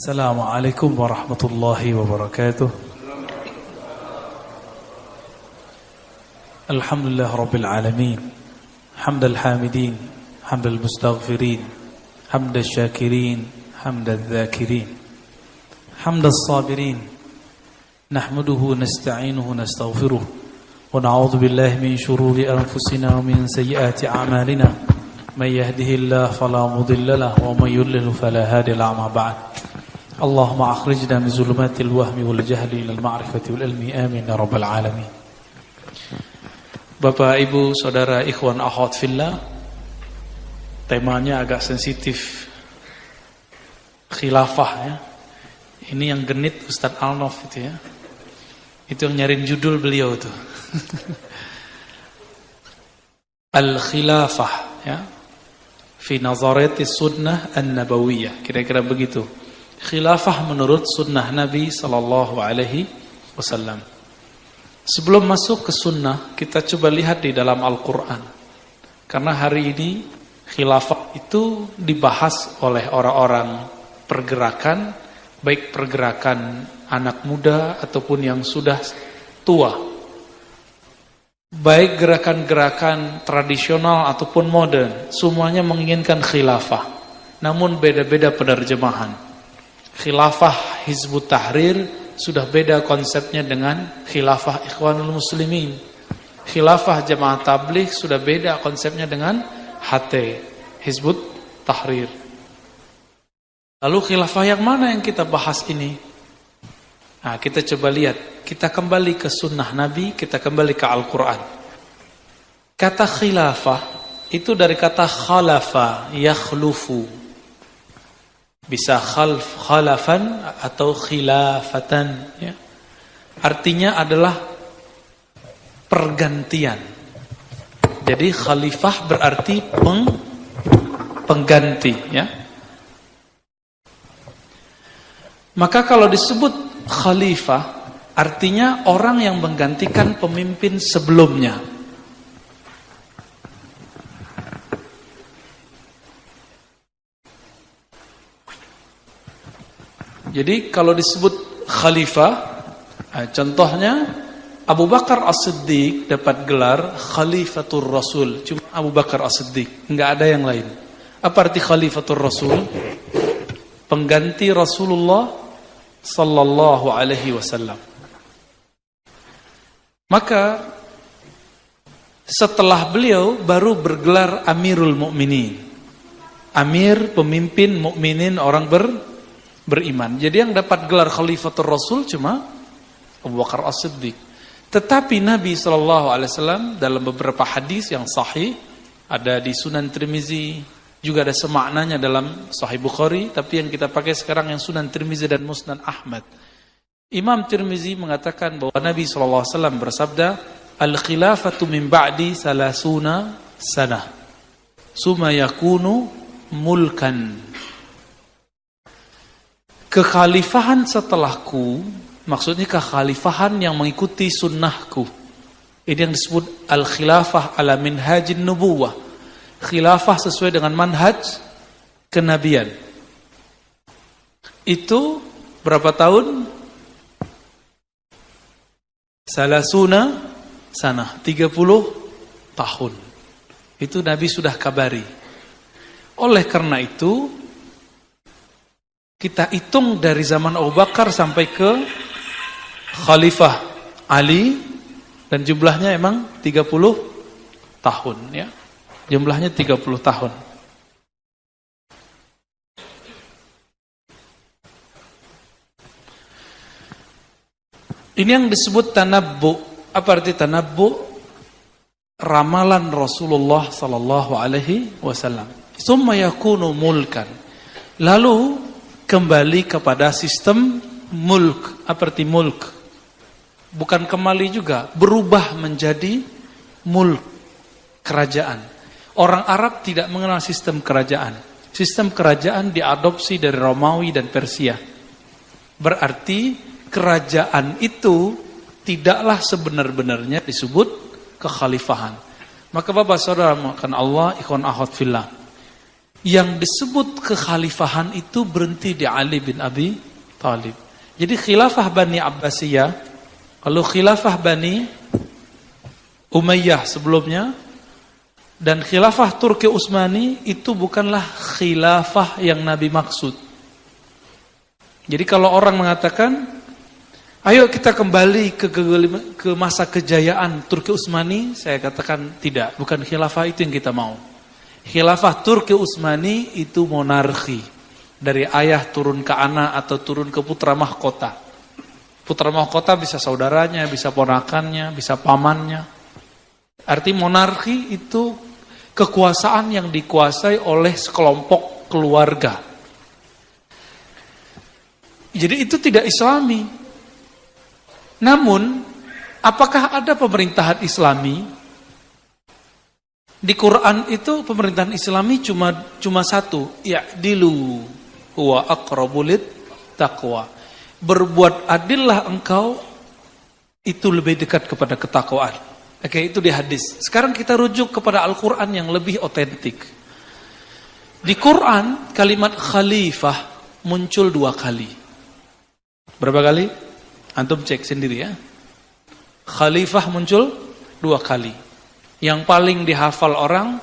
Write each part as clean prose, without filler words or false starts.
السلام عليكم ورحمة الله وبركاته. الحمد لله رب العالمين حمد الحامدين حمد المستغفرين حمد الشاكرين حمد الذاكرين حمد الصابرين نحمده نستعينه نستغفره ونعوذ بالله من شرور أنفسنا ومن سيئات أعمالنا من يهده الله فلا مضل له ومن يضلل فلا هادي له. أما بعد اللهم أخرجنا من ظلمات الوهم والجهل إلى المعرفة والعلم آمين يا رب العالمين. Bapak, Ibu, Saudara, Ikhwan, Akhwat Fillah, temanya agak sensitif, khilafah ya. Ini yang genit Ustadz Alnof itu ya. Itu yang nyariin judul beliau tuh. Al-khilafah ya. Fi nazarati sunnah an-nabawiyah. Kira-kira begitu. Khilafah menurut sunnah Nabi sallallahu alaihi wasallam. Sebelum masuk ke sunnah, kita coba lihat di dalam Al-Quran. Karena hari ini khilafah itu dibahas oleh orang-orang pergerakan, baik pergerakan anak muda ataupun yang sudah tua. Baik gerakan-gerakan tradisional ataupun modern, semuanya menginginkan khilafah. Namun beda-beda penerjemahan. Khilafah Hizbut Tahrir sudah beda konsepnya dengan khilafah Ikhwanul Muslimin. Khilafah Jamaah Tabligh sudah beda konsepnya dengan HT, Hizbut Tahrir. Lalu khilafah yang mana yang kita bahas ini? Nah, kita coba lihat. Kita kembali ke sunnah Nabi, kita kembali ke Al-Quran. Kata khilafah itu dari kata khalafa, yakhlufu. Bisa khalafan atau khilafatan ya. Artinya adalah pergantian. Jadi khalifah berarti pengganti ya. Maka kalau disebut khalifah artinya orang yang menggantikan pemimpin sebelumnya. Jadi kalau disebut khalifah, contohnya Abu Bakar As-Siddiq dapat gelar Khalifatur Rasul. Cuma Abu Bakar As-Siddiq, enggak ada yang lain. Apa arti Khalifatur Rasul? Pengganti Rasulullah sallallahu alaihi wasallam. Maka setelah beliau baru bergelar Amirul Mukminin. Amir, pemimpin mukminin, orang beriman. Jadi yang dapat gelar Khalifatul Rasul cuma Abu Bakar As-Siddiq. Tetapi Nabi SAW dalam beberapa hadis yang sahih, ada di Sunan Tirmizi, juga ada semaknanya dalam Sahih Bukhari, tapi yang kita pakai sekarang yang Sunan Tirmizi dan Musnad Ahmad. Imam Tirmizi mengatakan bahwa Nabi SAW bersabda, Al-khilafatu min ba'di salasuna sanah, summa yakunu mulkan. Kekhalifahan setelahku, maksudnya kekhalifahan yang mengikuti sunnahku. Ini yang disebut al-khilafah ala minhajin nubuwah. Khilafah sesuai dengan manhaj kenabian. Itu berapa tahun? Salasuna sanah, 30 tahun. Itu Nabi sudah kabari. Oleh karena itu, kita hitung dari zaman Abu Bakar sampai ke Khalifah Ali, dan jumlahnya emang 30 tahun ya. Jumlahnya 30 tahun. Ini yang disebut tanabbu. Apa arti tanabbu? Ramalan Rasulullah sallallahu alaihi wasallam. Tsumma yakunu mulkan. Lalu kembali kepada sistem mulk. Apa arti mulk? Bukan kembali juga, berubah menjadi mulk, kerajaan. Orang Arab tidak mengenal sistem kerajaan. Sistem kerajaan diadopsi dari Romawi dan Persia. Berarti kerajaan itu tidaklah sebenar-benarnya disebut kekhalifahan. Maka Bapak Saudara makan Allah, ikhwan akhwat fillah. Yang disebut kekhalifahan itu berhenti di Ali bin Abi Thalib. Jadi khilafah Bani Abbasiyah, kalau khilafah Bani Umayyah sebelumnya, dan khilafah Turki Utsmani itu bukanlah khilafah yang Nabi maksud. Jadi kalau orang mengatakan, ayo kita kembali ke masa kejayaan Turki Utsmani, saya katakan tidak, bukan khilafah itu yang kita mau. Khilafah Turki Utsmani itu monarki. Dari ayah turun ke anak atau turun ke putra mahkota. Putra mahkota bisa saudaranya, bisa ponakannya, bisa pamannya. Arti monarki itu kekuasaan yang dikuasai oleh sekelompok keluarga. Jadi itu tidak Islami. Namun, apakah ada pemerintahan Islami? Di Quran itu pemerintahan Islami cuma satu, ya'dilu huwa aqrabu lit taqwa. Berbuat adillah engkau, itu lebih dekat kepada ketakwaan. Oke, itu di hadis. Sekarang kita rujuk kepada Al-Quran yang lebih otentik. Di Quran kalimat khalifah muncul 2 kali. Berapa kali? Antum cek sendiri ya. Khalifah muncul 2 kali. Yang paling dihafal orang,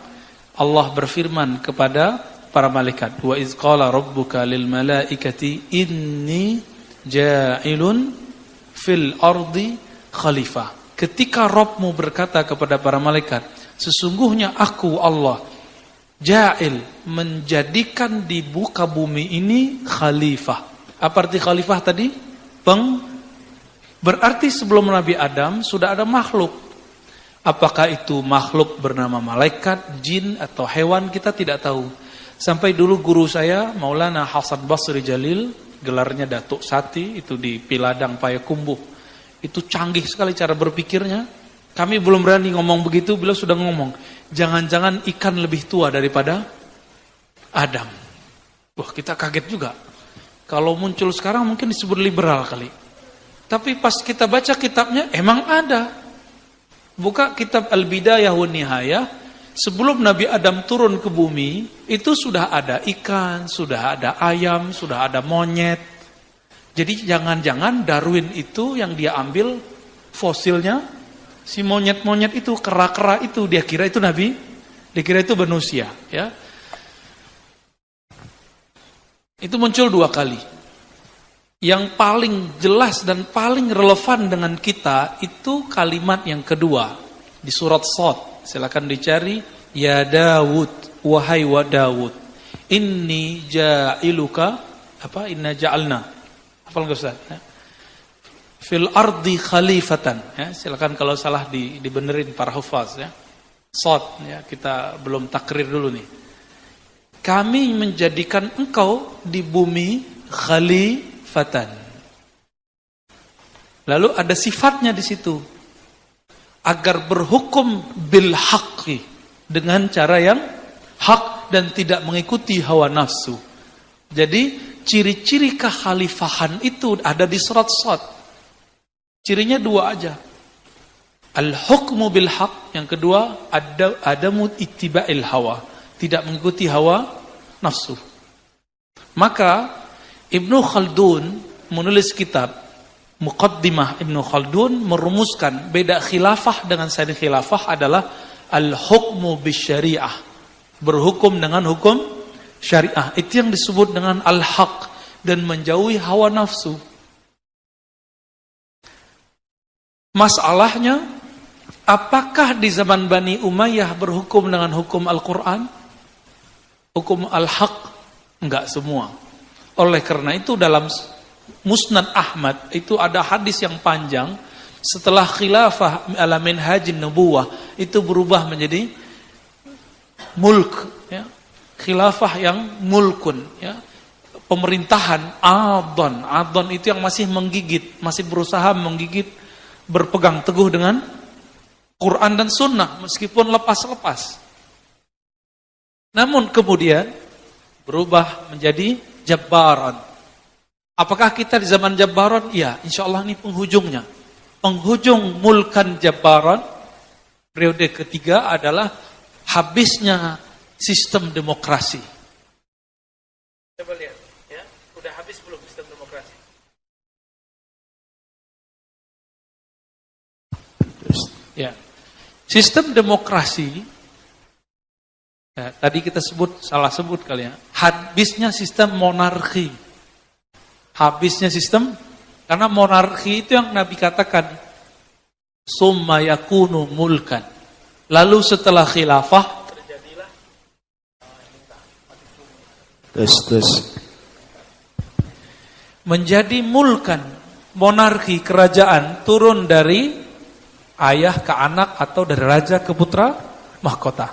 Allah berfirman kepada para malaikat, wa iz qala rabbuka lil malaikati inni ja'ilun fil ardi khalifah. Ketika Rabbmu berkata kepada para malaikat, sesungguhnya aku Allah ja'il, menjadikan di muka bumi ini khalifah. Apa arti khalifah tadi? Berarti sebelum Nabi Adam sudah ada makhluk. Apakah itu makhluk bernama malaikat, jin, atau hewan, kita tidak tahu. Sampai dulu guru saya, Maulana Hasan Basri Jalil, gelarnya Datuk Sati, itu di Piladang Payakumbuh. Itu canggih sekali cara berpikirnya. Kami belum berani ngomong begitu, beliau sudah ngomong, jangan-jangan ikan lebih tua daripada Adam. Wah, kita kaget juga. Kalau muncul sekarang mungkin disebut liberal kali. Tapi pas kita baca kitabnya, emang ada. Buka kitab Al-Bidayah wa Nihayah, sebelum Nabi Adam turun ke bumi, itu sudah ada ikan, sudah ada ayam, sudah ada monyet. Jadi jangan-jangan Darwin itu yang dia ambil fosilnya, si monyet-monyet itu, kera-kera itu, dia kira itu Nabi, dia kira itu manusia. Ya. Itu muncul 2 kali. Yang paling jelas dan paling relevan dengan kita itu kalimat yang kedua di surat Shad. Silakan dicari, ya Dawud, wahai wa Dawud, inni ja'iluka inna ja'alna. Hafal enggak Ustaz? Ya. Fil ardi khalifatan. Ya, silakan kalau salah dibenerin para hufaz ya. Shad ya, kita belum takrir dulu nih. Kami menjadikan engkau di bumi khalifatan. Lalu ada sifatnya di situ. Agar berhukum bil haqqi, dengan cara yang hak dan tidak mengikuti hawa nafsu. Jadi ciri-ciri kekhalifahan itu ada di surat Shad. Cirinya 2 aja. Al-hukmu bil haq, yang kedua adamu ittiba'il hawa, tidak mengikuti hawa nafsu. Maka Ibnu Khaldun menulis kitab Muqaddimah Ibnu Khaldun merumuskan beda khilafah dengan sani khilafah adalah al-hukmu bisyariah, berhukum dengan hukum syariah. Itu yang disebut dengan al-haq dan menjauhi hawa nafsu. Masalahnya, apakah di zaman Bani Umayyah berhukum dengan hukum Al-Quran? Hukum al-haq? Enggak semua. Oleh karena itu dalam Musnad Ahmad itu ada hadis yang panjang, setelah khilafah ala minhajin nubuwah itu berubah menjadi mulk ya. Khilafah yang mulkun ya. Pemerintahan adon itu yang masih menggigit, masih berusaha menggigit, berpegang teguh dengan Quran dan Sunnah meskipun lepas-lepas. Namun kemudian berubah menjadi Jabbaran. Apakah kita di zaman Jabbaran? Ya, insya Allah ini penghujungnya. Penghujung mulkan Jabbaran, periode ketiga adalah habisnya sistem demokrasi. Coba lihat, ya, udah habis belum sistem demokrasi? Ya, sistem demokrasi. Ya, tadi kita salah sebut kali ya. Habisnya sistem monarki. Habisnya sistem, karena monarki itu yang Nabi katakan, summa yakunu mulkan. Lalu setelah khilafah terjadilah menjadi mulkan, monarki, kerajaan turun dari ayah ke anak atau dari raja ke putra mahkota.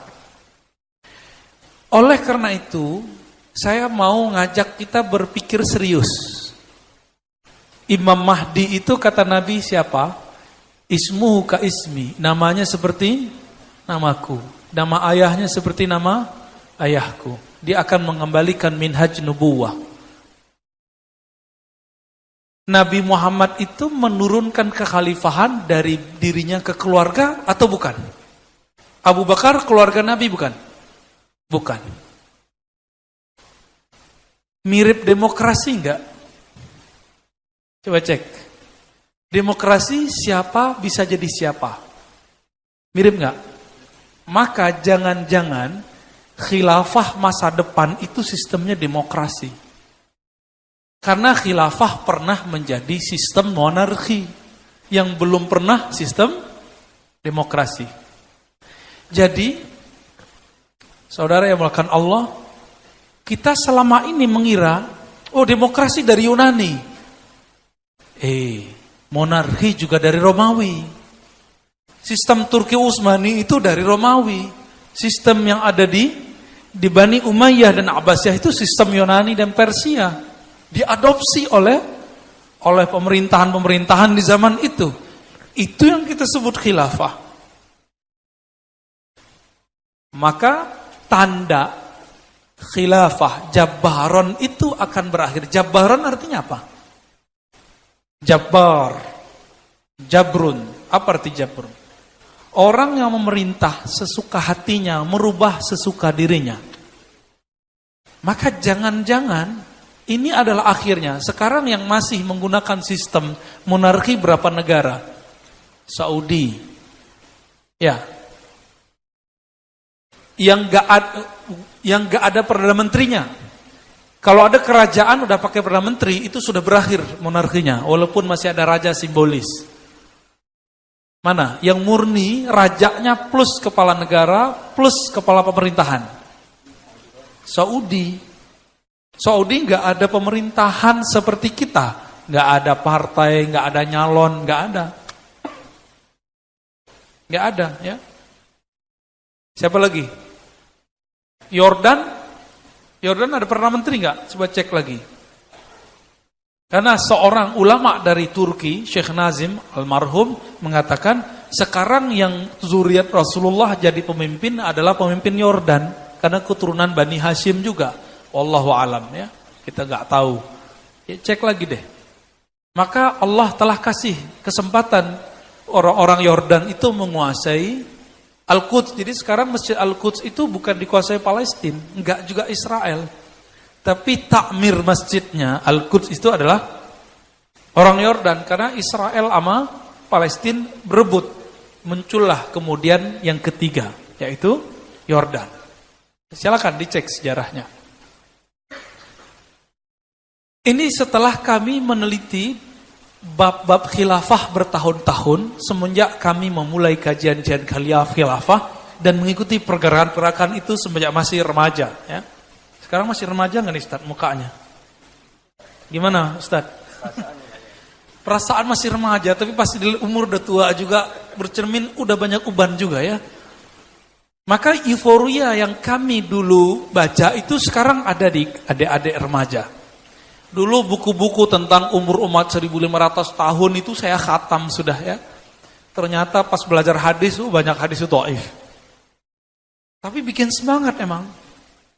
Oleh karena itu, saya mau ngajak kita berpikir serius. Imam Mahdi itu kata Nabi siapa? Ismuhu ka ismi, namanya seperti namaku, nama ayahnya seperti nama ayahku. Dia akan mengembalikan minhaj nubuwah. Nabi Muhammad itu menurunkan kekhalifahan dari dirinya ke keluarga atau bukan? Abu Bakar keluarga Nabi bukan? Bukan. Mirip demokrasi enggak? Coba cek. Demokrasi siapa bisa jadi siapa? Mirip enggak? Maka jangan-jangan khilafah masa depan itu sistemnya demokrasi. Karena khilafah pernah menjadi sistem monarki, yang belum pernah sistem demokrasi. Jadi, saudara yang melakukan Allah, kita selama ini mengira, oh demokrasi dari Yunani. Monarki juga dari Romawi. Sistem Turki Utsmani itu dari Romawi. Sistem yang ada di Bani Umayyah dan Abbasiyah itu sistem Yunani dan Persia. Diadopsi oleh pemerintahan-pemerintahan di zaman itu. Itu yang kita sebut khilafah. Maka tanda khilafah Jabbaron itu akan berakhir. Jabbaron artinya apa? Jabbar, Jabrun. Apa arti Jabrun? Orang yang memerintah sesuka hatinya, merubah sesuka dirinya. Maka jangan-jangan ini adalah akhirnya. Sekarang yang masih menggunakan sistem monarki berapa negara? Saudi. Ya. Yang gak ada Perdana Menterinya. Kalau ada kerajaan udah pakai Perdana Menteri, itu sudah berakhir monarkinya. Walaupun masih ada raja simbolis. Mana? Yang murni, rajanya plus kepala negara, plus kepala pemerintahan. Saudi gak ada pemerintahan seperti kita. Gak ada partai, gak ada nyalon, gak ada. Gak ada, ya. Siapa lagi? Yordan ada Perdana Menteri gak? Coba cek lagi. Karena seorang ulama dari Turki, Syekh Nazim almarhum, mengatakan sekarang yang zuriat Rasulullah jadi pemimpin adalah pemimpin Yordan, karena keturunan Bani Hashim juga. Wallahu alam, ya. Kita nggak tahu. Ya, cek lagi deh. Maka Allah telah kasih kesempatan orang-orang Yordan itu menguasai Al-Quds. Jadi sekarang Masjid Al-Quds itu bukan dikuasai Palestina, enggak juga Israel. Tapi takmir masjidnya Al-Quds itu adalah orang Yordan, karena Israel sama Palestina berebut. Muncullah kemudian yang ketiga, yaitu Yordan. Silakan dicek sejarahnya. Ini setelah kami meneliti bab-bab khilafah bertahun-tahun, semenjak kami memulai kajian-kajian khilafah dan mengikuti pergerakan-pergerakan itu semenjak masih remaja, ya. Sekarang masih remaja nggak nih Ustaz mukanya? Gimana Ustaz? Perasaan masih remaja, tapi pasti di umur udah tua juga bercermin udah banyak uban juga, ya. Maka euforia yang kami dulu baca itu sekarang ada di adik-adik remaja. Dulu buku-buku tentang umur umat 1500 tahun itu saya khatam sudah, ya. Ternyata pas belajar hadis banyak hadis itu dhaif. Tapi bikin semangat emang.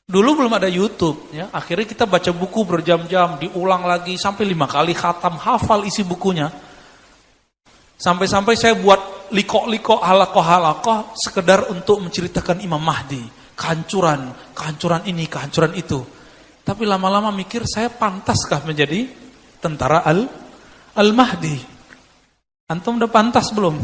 Dulu belum ada YouTube, ya. Akhirnya kita baca buku berjam-jam, diulang lagi sampai 5 kali khatam, hafal isi bukunya. Sampai-sampai saya buat liko-liko, halakoh-halakoh sekedar untuk menceritakan Imam Mahdi, kehancuran ini, kehancuran itu. Tapi lama-lama mikir, saya pantaskah menjadi tentara Al-Mahdi? Antum udah pantas belum?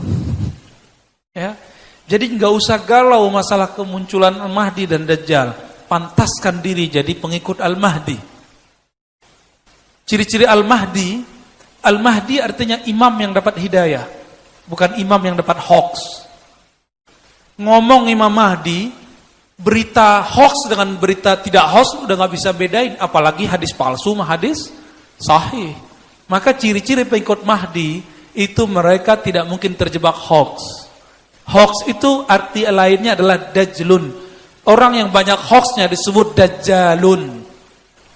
Ya. Jadi nggak usah galau masalah kemunculan Al-Mahdi dan Dajjal. Pantaskan diri jadi pengikut Al-Mahdi. Ciri-ciri Al-Mahdi, Al-Mahdi artinya imam yang dapat hidayah, bukan imam yang dapat hoax. Ngomong Imam Mahdi, berita hoax dengan berita tidak hoax udah gak bisa bedain, apalagi hadis palsu sama hadis sahih. Maka ciri-ciri pengikut Mahdi itu mereka tidak mungkin terjebak hoax. Hoax itu arti lainnya adalah dajjalun. Orang yang banyak hoaxnya disebut dajjalun.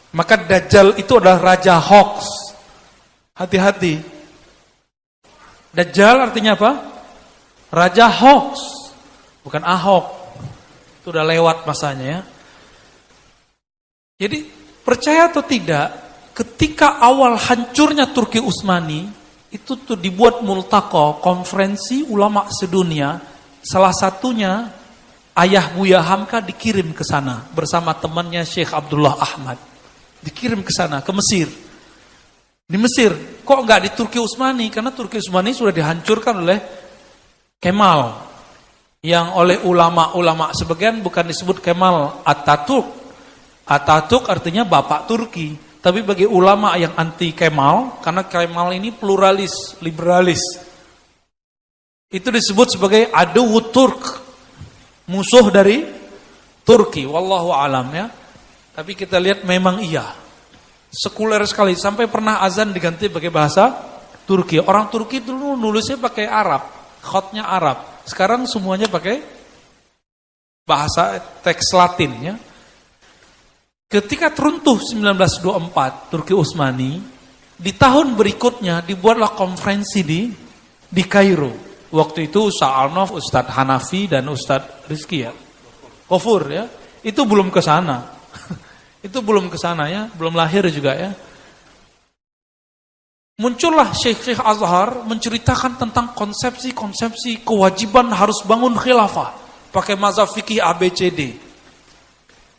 Maka Dajjal itu adalah raja hoax. Hati-hati. Dajjal artinya apa? Raja hoax. Bukan Ahok. Itu udah lewat masanya ya. Jadi percaya atau tidak, ketika awal hancurnya Turki Utsmani, itu tuh dibuat multaqo, konferensi ulama sedunia. Salah satunya ayah Buya Hamka dikirim ke sana bersama temannya Syekh Abdullah Ahmad. Dikirim ke sana, ke Mesir. Di Mesir, kok enggak di Turki Utsmani? Karena Turki Utsmani sudah dihancurkan oleh Kemal. Yang oleh ulama-ulama sebagian bukan disebut Kemal Ataturk. Ataturk artinya bapak Turki. Tapi bagi ulama yang anti Kemal, karena Kemal ini pluralis, liberalis, itu disebut sebagai aduwwut Turk, musuh dari Turki. Wallahu alam ya. Tapi kita lihat memang iya. Sekuler sekali, sampai pernah azan diganti pakai bahasa Turki. Orang Turki dulu nulisnya pakai Arab, khotnya Arab. Sekarang semuanya pakai bahasa teks Latin ya. Ketika teruntuh 1924 Turki Utsmani, di tahun berikutnya dibuatlah konferensi di Kairo. Waktu itu Sa'alnov, Ustadz Hanafi dan Ustadz Rizki ya. Kofur ya. Itu belum ke sana. Itu belum ke sana ya, belum lahir juga ya. Muncullah Syekh Azhar menceritakan tentang konsepsi-konsepsi kewajiban harus bangun khilafah. Pakai mazhab fikih ABCD.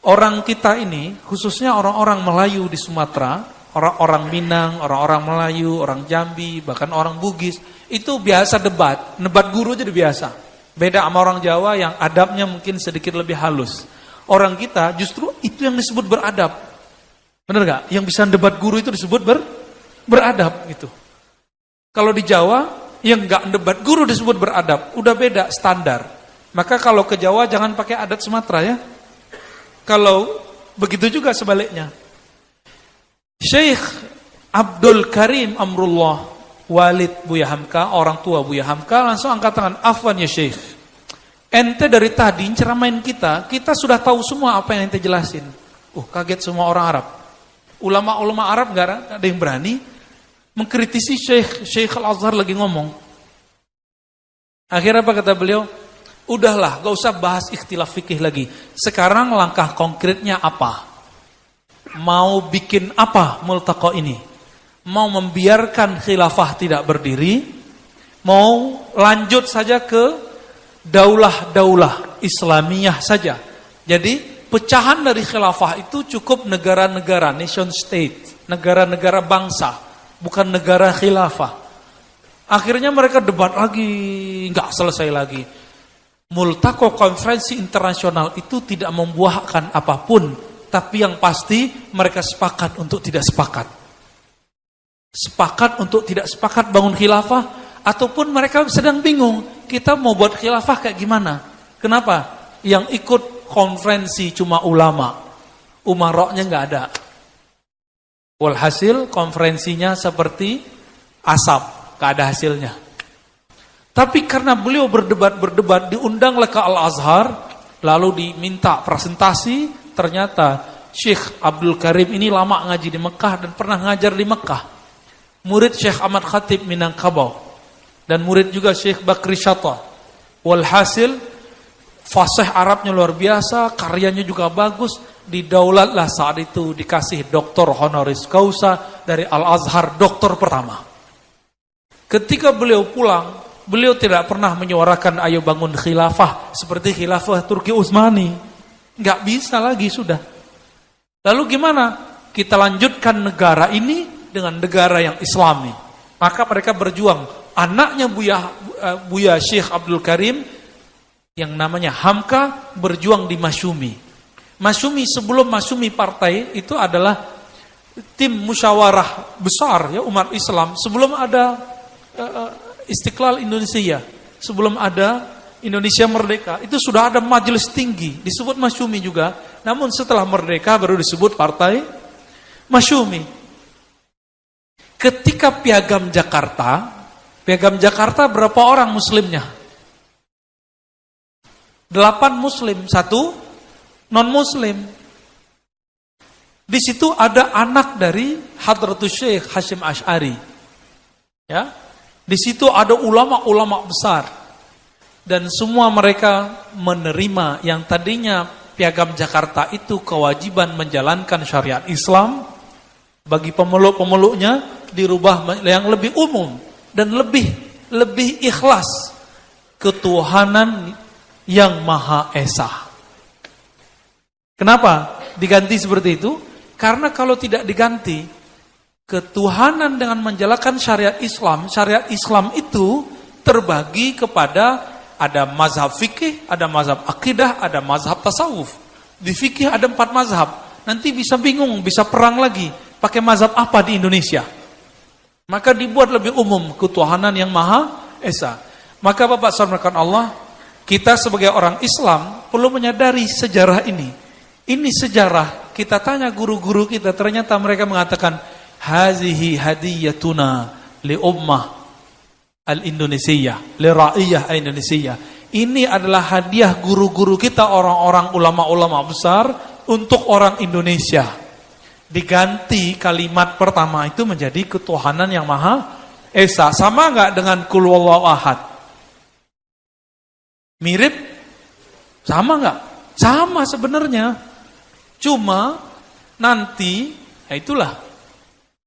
Orang kita ini, khususnya orang-orang Melayu di Sumatera, orang-orang Minang, orang-orang Melayu, orang Jambi, bahkan orang Bugis, itu biasa debat. Debat guru jadi biasa. Beda sama orang Jawa yang adabnya mungkin sedikit lebih halus. Orang kita justru itu yang disebut beradab. Benar gak? Yang bisa debat guru itu disebut beradab gitu. Kalau di Jawa yang nggak debat guru disebut beradab, udah beda standar. Maka kalau ke Jawa jangan pakai adat Sumatera ya. Kalau begitu juga sebaliknya. Syekh Abdul Karim Amrullah, walid Buya Hamka, orang tua Buya Hamka, langsung angkat tangan, afwan ya Syekh. Ente dari tadi ceramain kita sudah tahu semua apa yang ente jelasin. Kaget semua orang Arab. Ulama-ulama Arab gak ada yang berani mengkritisi Syekh Al-Azhar lagi ngomong. Akhirnya apa kata beliau? Udahlah, gak usah bahas ikhtilaf fikih lagi. Sekarang langkah konkretnya apa? Mau bikin apa multaqo ini? Mau membiarkan khilafah tidak berdiri? Mau lanjut saja ke daulah-daulah Islamiyah saja? Jadi pecahan dari khilafah itu cukup negara-negara, nation state, negara-negara bangsa, bukan negara khilafah. Akhirnya mereka debat lagi, nggak selesai lagi. Multaqo konferensi internasional itu tidak membuahkan apapun, tapi yang pasti mereka sepakat untuk tidak sepakat. Sepakat untuk tidak sepakat bangun khilafah, ataupun mereka sedang bingung, kita mau buat khilafah kayak gimana? Kenapa? Yang ikut konferensi cuma ulama, umaroknya nggak ada. Walhasil konferensinya seperti asap, nggak ada hasilnya. Tapi karena beliau berdebat, diundanglah ke Al-Azhar, lalu diminta presentasi, ternyata Syekh Abdul Karim ini lama ngaji di Mekah dan pernah ngajar di Mekah. Murid Syekh Ahmad Khatib Minangkabau dan murid juga Syekh Bakri Syata. Walhasil fasih Arabnya luar biasa, karyanya juga bagus. Didaulatlah saat itu dikasih doktor honoris causa dari Al-Azhar, doktor pertama. Ketika beliau pulang, beliau tidak pernah menyuarakan ayo bangun khilafah seperti khilafah Turki Utsmani. Nggak bisa lagi sudah. Lalu gimana? Kita lanjutkan negara ini dengan negara yang Islami. Maka mereka berjuang. Anaknya Buya Syekh Abdul Karim yang namanya Hamka berjuang di Masyumi. Masyumi, sebelum Masyumi partai itu adalah tim musyawarah besar ya umat Islam. Sebelum ada Istiqlal Indonesia, sebelum ada Indonesia merdeka, itu sudah ada majelis tinggi, disebut Masyumi juga. Namun setelah merdeka baru disebut Partai Masyumi. Ketika Piagam Jakarta berapa orang muslimnya? 8 muslim, 1 non-muslim. Di situ ada anak dari Hadratus Syekh Hasyim Asy'ari. Ya. Di situ ada ulama-ulama besar. Dan semua mereka menerima yang tadinya Piagam Jakarta itu kewajiban menjalankan syariat Islam, bagi pemeluk-pemeluknya dirubah yang lebih umum dan lebih ikhlas, ketuhanan yang Maha Esa. Kenapa diganti seperti itu? Karena kalau tidak diganti, ketuhanan dengan menjalankan syariat Islam itu terbagi kepada ada mazhab fikih, ada mazhab akidah, ada mazhab tasawuf. Di fikih ada 4 mazhab. Nanti bisa bingung, bisa perang lagi. Pakai mazhab apa di Indonesia? Maka dibuat lebih umum, ketuhanan yang Maha Esa. Maka Bapak saudarakan Allah, kita sebagai orang Islam perlu menyadari sejarah ini. Ini sejarah, kita tanya guru-guru kita, ternyata mereka mengatakan, hazihi hadiyatuna li ummah al-Indonesia, lira'iyah Indonesia. Ini adalah hadiah guru-guru kita, orang-orang ulama-ulama besar untuk orang Indonesia. Diganti kalimat pertama itu menjadi ketuhanan yang Maha Esa. Sama enggak dengan Qul Huwallahu Ahad? Mirip? Sama enggak? Sama sebenarnya. Cuma nanti, ya itulah,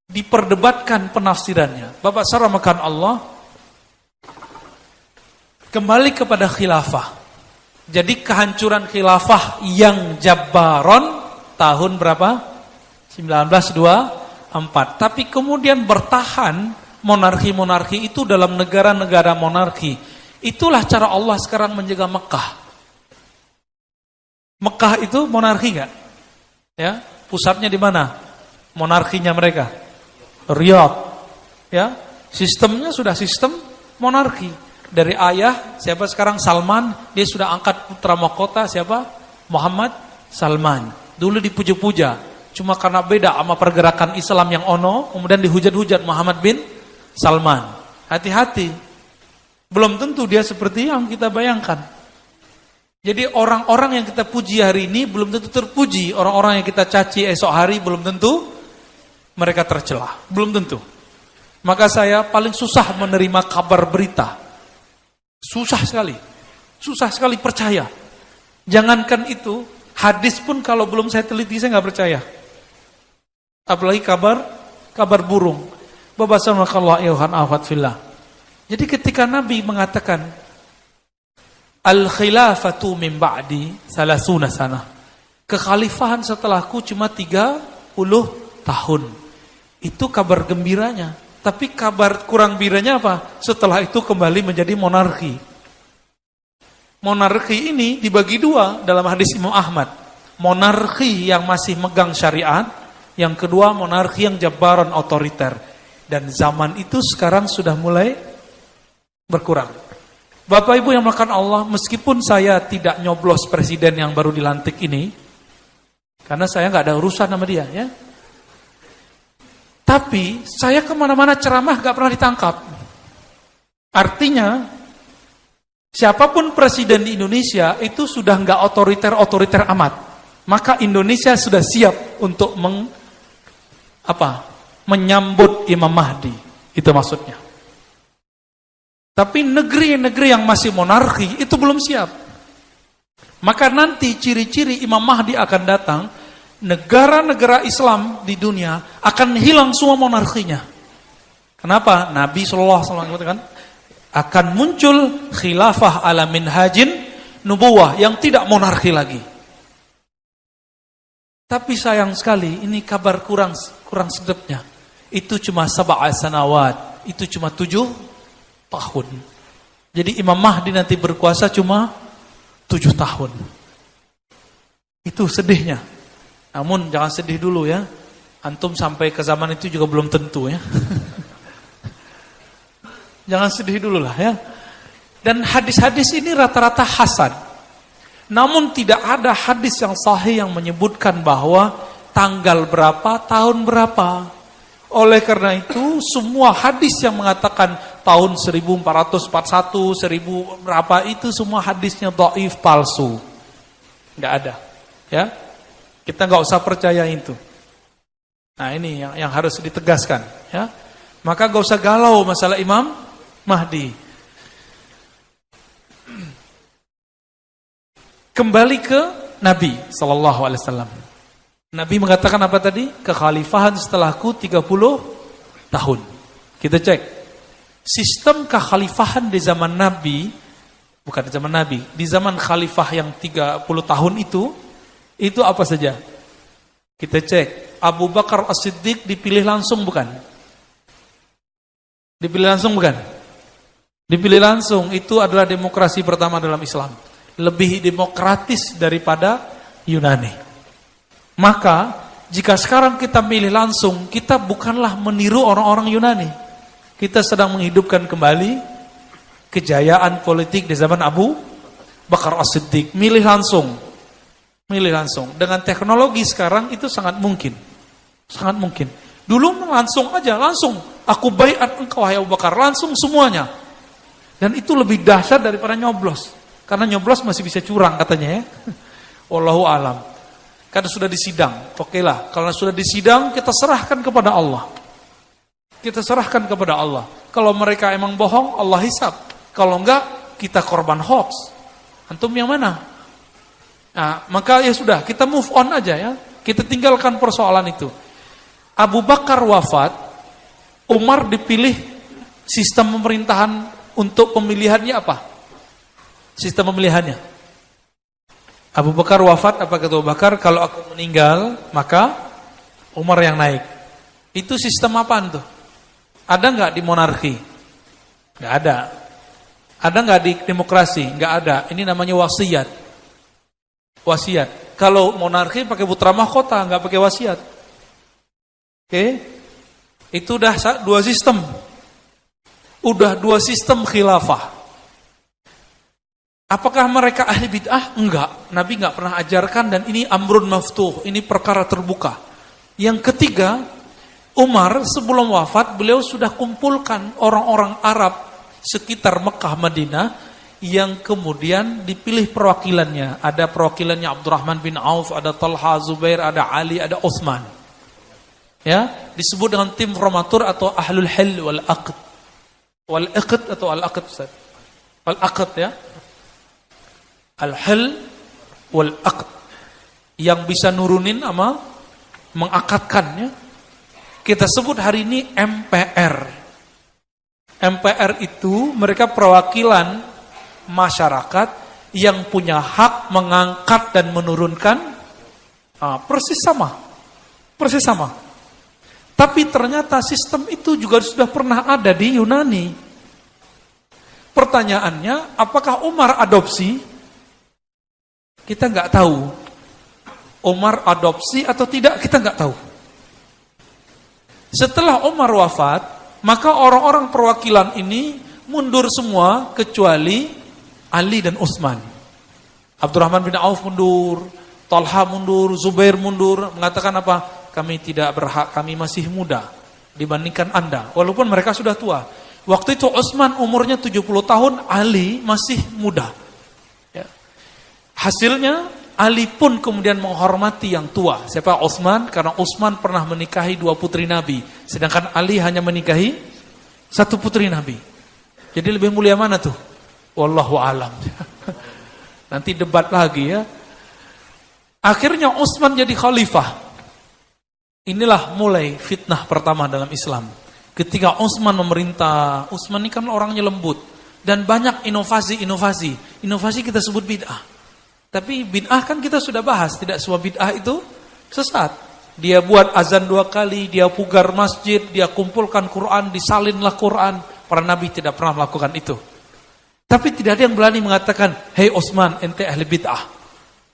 diperdebatkan penafsirannya. Bapak saramakan Allah, kembali kepada khilafah. Jadi kehancuran khilafah yang Jabbaron tahun berapa? 1924. Tapi kemudian bertahan monarki-monarki itu dalam negara-negara monarki. Itulah cara Allah sekarang menjaga Mekah. Mekah itu monarki enggak? Ya, pusatnya di mana? Monarkinya mereka. Riyadh. Ya, sistemnya sudah sistem monarki. Dari ayah, siapa sekarang? Salman, dia sudah angkat putra mahkota, siapa? Muhammad Salman. Dulu dipuja-puja, cuma karena beda sama pergerakan Islam yang ono, kemudian dihujat-hujat Muhammad bin Salman. Hati-hati, belum tentu dia seperti yang kita bayangkan. Jadi orang-orang yang kita puji hari ini belum tentu terpuji, orang-orang yang kita caci esok hari belum tentu mereka tercelah, belum tentu. Maka saya paling susah menerima kabar berita. Susah sekali percaya. Jangankan itu, hadis pun kalau belum saya teliti saya nggak percaya. Apalagi kabar burung. Bapak sallallahu alaihi fillah. Jadi ketika Nabi mengatakan al-khilafatu min ba'di 30 sana. Kekhalifahan setelahku cuma 30 tahun. Itu kabar gembiranya. Tapi kabar kurang gembiranya apa? Setelah itu kembali menjadi monarki. Monarki ini dibagi 2 dalam hadis Imam Ahmad. Monarki yang masih megang syariat, yang kedua monarki yang jabbaran otoriter. Dan zaman itu sekarang sudah mulai berkurang. Bapak Ibu yang melakukan Allah, meskipun saya tidak nyoblos presiden yang baru dilantik ini, karena saya nggak ada urusan sama dia, ya. Tapi saya kemana-mana ceramah gak pernah ditangkap. Artinya siapapun presiden di Indonesia itu sudah gak otoriter amat. Maka Indonesia sudah siap untuk menyambut Imam Mahdi. Itu maksudnya. Tapi negeri-negeri yang masih monarki itu belum siap. Maka nanti ciri-ciri Imam Mahdi akan datang. Negara-negara Islam di dunia akan hilang semua monarkinya. Kenapa? Nabi SAW mengatakan akan muncul khilafah ala minhajin nubuwah yang tidak monarki lagi. Tapi sayang sekali, ini kabar kurang sedapnya. Itu cuma 7 sanawat, itu cuma 7 tahun. Jadi Imam Mahdi nanti berkuasa cuma 7 tahun. Itu sedihnya. Namun jangan sedih dulu ya. Antum sampai ke zaman itu juga belum tentu ya. Jangan sedih dulu lah ya. Dan hadis-hadis ini rata-rata hasan. Namun tidak ada hadis yang sahih yang menyebutkan bahwa tanggal berapa, tahun berapa. Oleh karena itu, semua hadis yang mengatakan tahun 1441, 1000 berapa, itu semua hadisnya dhaif, palsu. Enggak ada. Ya. Kita enggak usah percaya itu. Nah, ini yang harus ditegaskan, ya. Maka enggak usah galau masalah Imam Mahdi. Kembali ke Nabi sallallahu alaihi wasallam. Nabi mengatakan apa tadi? Kekhalifahan setelahku 30 tahun. Kita cek. Sistem kekhalifahan di zaman Nabi, bukan di zaman Nabi, di zaman khalifah yang 30 tahun itu apa saja? Kita cek. Abu Bakar As-Siddiq dipilih langsung bukan? Dipilih langsung bukan? Dipilih langsung, itu adalah demokrasi pertama dalam Islam. Lebih demokratis daripada Yunani. Maka jika sekarang kita milih langsung, kita bukanlah meniru orang-orang Yunani. Kita sedang menghidupkan kembali kejayaan politik di zaman Abu Bakar As-Siddiq. Milih langsung. Dengan teknologi sekarang itu sangat mungkin. Sangat mungkin. Dulu langsung aja, langsung. Aku baiat engkau wahai Abu Bakar, langsung semuanya. Dan itu lebih dahsyat daripada nyoblos. Karena nyoblos masih bisa curang katanya ya. Wallahu alam. Karena sudah disidang. Oke lah, kalau sudah disidang kita serahkan kepada Allah. Kita serahkan kepada Allah. Kalau mereka emang bohong, Allah hisab. Kalau enggak, kita korban hoax. Antum yang mana? Nah, maka ya sudah, kita move on aja ya. Kita tinggalkan persoalan itu. Abu Bakar wafat, Umar dipilih, sistem pemerintahan untuk pemilihannya apa? Sistem pemilihannya. Abu Bakar wafat, apa kata Abu Bakar? Kalau aku meninggal, maka Umar yang naik. Itu sistem apaan tuh? Ada nggak di monarki? Nggak ada. Ada nggak di demokrasi? Nggak ada. Ini namanya wasiat. Wasiat. Kalau monarki pakai putra mahkota, nggak pakai wasiat. Oke? Itu udah 2 sistem. Udah 2 sistem khilafah. Apakah mereka ahli bid'ah? Enggak. Nabi enggak pernah ajarkan dan ini amrun maftuh. Ini perkara terbuka. Yang ketiga, Umar sebelum wafat, beliau sudah kumpulkan orang-orang Arab sekitar Mekah, Madinah yang kemudian dipilih perwakilannya. Ada perwakilannya Abdurrahman bin Auf, ada Talha, Zubair, ada Ali, ada Utsman. Ya, disebut dengan tim formatur atau ahlul hil wal aqd. Wal aqd atau al aqd Ustaz. Al aqd ya. Al-hil wal-aqd, yang bisa nurunin sama mengakadkan ya. Kita sebut hari ini MPR. MPR itu mereka perwakilan masyarakat yang punya hak mengangkat dan menurunkan. Persis sama. Tapi ternyata sistem itu juga sudah pernah ada di Yunani. Pertanyaannya, apakah Umar adopsi? Kita nggak tahu. Umar adopsi atau tidak, kita nggak tahu. Setelah Umar wafat, maka orang-orang perwakilan ini mundur semua kecuali Ali dan Utsman. Abdurrahman bin Auf mundur, Talha mundur, Zubair mundur, mengatakan apa? Kami tidak berhak, kami masih muda dibandingkan Anda, walaupun mereka sudah tua. Waktu itu Utsman umurnya 70 tahun, Ali masih muda. Hasilnya Ali pun kemudian menghormati yang tua. Siapa? Utsman, karena Utsman pernah menikahi 2 putri Nabi, sedangkan Ali hanya menikahi 1 putri Nabi. Jadi lebih mulia mana tuh? Wallahu alam. Nanti debat lagi ya. Akhirnya Utsman jadi khalifah. Inilah mulai fitnah pertama dalam Islam. Ketika Utsman memerintah, Utsman ini kan orangnya lembut dan banyak inovasi. Inovasi kita sebut bid'ah. Tapi bid'ah kan kita sudah bahas, tidak semua bid'ah itu Sesat. Dia buat azan 2 kali, dia pugar masjid, dia kumpulkan Quran, disalinlah Quran. Para nabi tidak pernah melakukan itu. Tapi tidak ada yang berani mengatakan, "Hei Utsman, ente ahli bid'ah."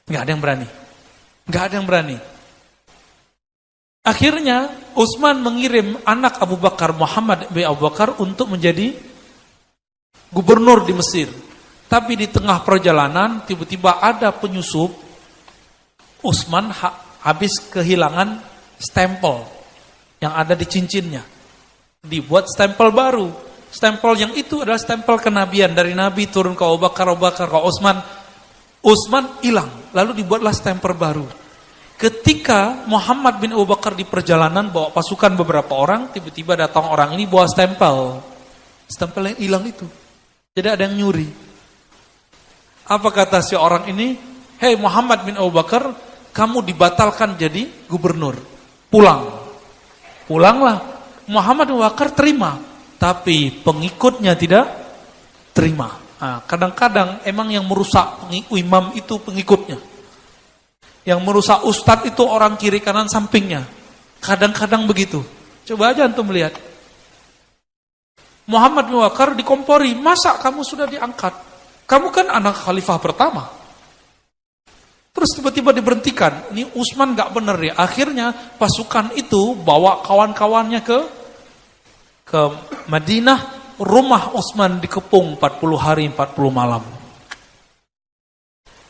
Enggak ada yang berani. Enggak ada yang berani. Akhirnya Utsman mengirim anak Abu Bakar, Muhammad bin Abu Bakar, untuk menjadi gubernur di Mesir. Tapi di tengah perjalanan tiba-tiba ada penyusup. Utsman habis kehilangan stempel yang ada di cincinnya. Dibuat stempel baru. Stempel yang itu adalah stempel kenabian. Dari Nabi turun ke Abu Bakar, Abu Bakar ke Utsman. Utsman hilang. Lalu dibuatlah stempel baru. Ketika Muhammad bin Abu Bakar di perjalanan bawa pasukan beberapa orang, tiba-tiba datang orang ini bawa stempel. Stempel yang hilang itu. Jadi ada yang nyuri. Apa kata si orang ini? "Hei Muhammad bin Abu Bakar, kamu dibatalkan jadi gubernur. Pulang." Pulanglah. Muhammad bin Abu Bakar terima. Tapi pengikutnya tidak terima. Nah, kadang-kadang emang yang merusak imam itu pengikutnya. Yang merusak ustadz itu orang kiri kanan sampingnya. Kadang-kadang begitu. Coba aja antum melihat. Muhammad bin Abu Bakar dikompori. Masa kamu sudah diangkat? Kamu kan anak khalifah pertama. Terus tiba-tiba diberhentikan. Ini Utsman gak bener ya. Akhirnya pasukan itu bawa kawan-kawannya ke Madinah. Rumah Utsman dikepung 40 hari 40 malam.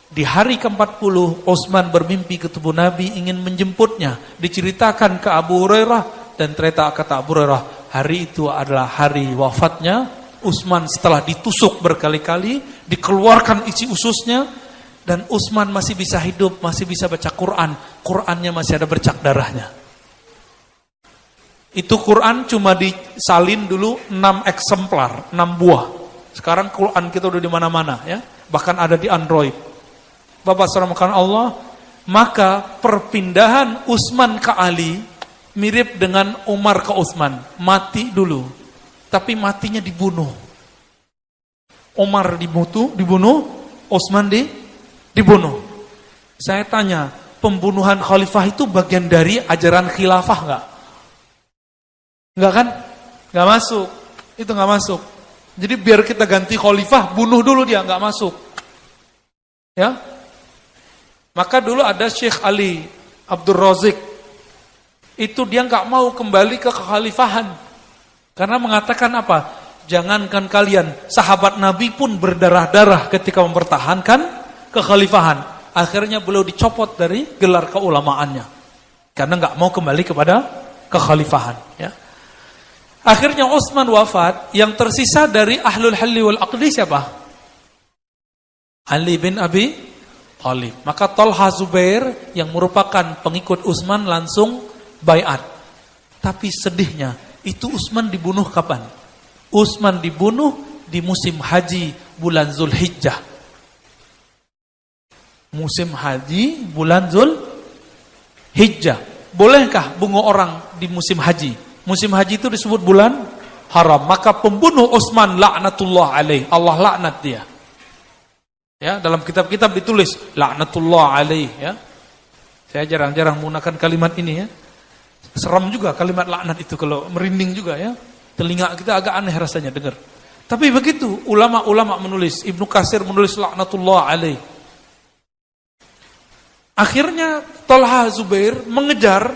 Di hari ke-40 Utsman bermimpi ketemu Nabi ingin menjemputnya. Diceritakan ke Abu Hurairah. Dan ternyata kata Abu Hurairah, hari itu adalah hari wafatnya Utsman setelah ditusuk berkali-kali, dikeluarkan isi ususnya, dan Utsman masih bisa hidup, masih bisa baca Quran. Qurannya masih ada bercak darahnya. Itu Quran cuma disalin dulu 6 eksemplar, 6 buah. Sekarang Quran kita udah di mana-mana ya, bahkan ada di Android. Bapak saudara Allah, maka perpindahan Utsman ke Ali mirip dengan Umar ke Utsman. Mati dulu, tapi matinya dibunuh. Umar dibunuh, Utsman dibunuh. Saya tanya, pembunuhan khalifah itu bagian dari ajaran khilafah enggak? Enggak kan? Enggak masuk. Itu enggak masuk. Jadi biar kita ganti khalifah, bunuh dulu dia, enggak masuk. Ya? Maka dulu ada Syekh Ali Abdul Razik. Itu dia enggak mau kembali ke kekhalifahan. Karena mengatakan apa? Jangankan kalian, sahabat Nabi pun berdarah-darah ketika mempertahankan kekhalifahan. Akhirnya beliau dicopot dari gelar keulamaannya. Karena enggak mau kembali kepada kekhalifahan. Ya. Akhirnya Utsman wafat, yang tersisa dari Ahlul Halli wal Aqdi siapa? Ali bin Abi Thalib. Maka Talha Zubair yang merupakan pengikut Utsman langsung baiat. Tapi sedihnya, itu Utsman dibunuh kapan? Utsman dibunuh di musim haji bulan Zulhijjah. Musim haji bulan Zulhijjah. Bolehkah bunuh orang di musim haji? Musim haji itu disebut bulan haram. Maka pembunuh Utsman laknatullah alaih. Allah laknat dia. Ya, dalam kitab-kitab ditulis laknatullah alaih ya. Saya jarang-jarang menggunakan kalimat ini ya. Seram juga kalimat laknat itu, kalau merinding juga ya. Telinga kita agak aneh rasanya dengar. Tapi begitu ulama-ulama menulis, Ibnu Katsir menulis laknatullah alaih. Akhirnya Talha Zubair mengejar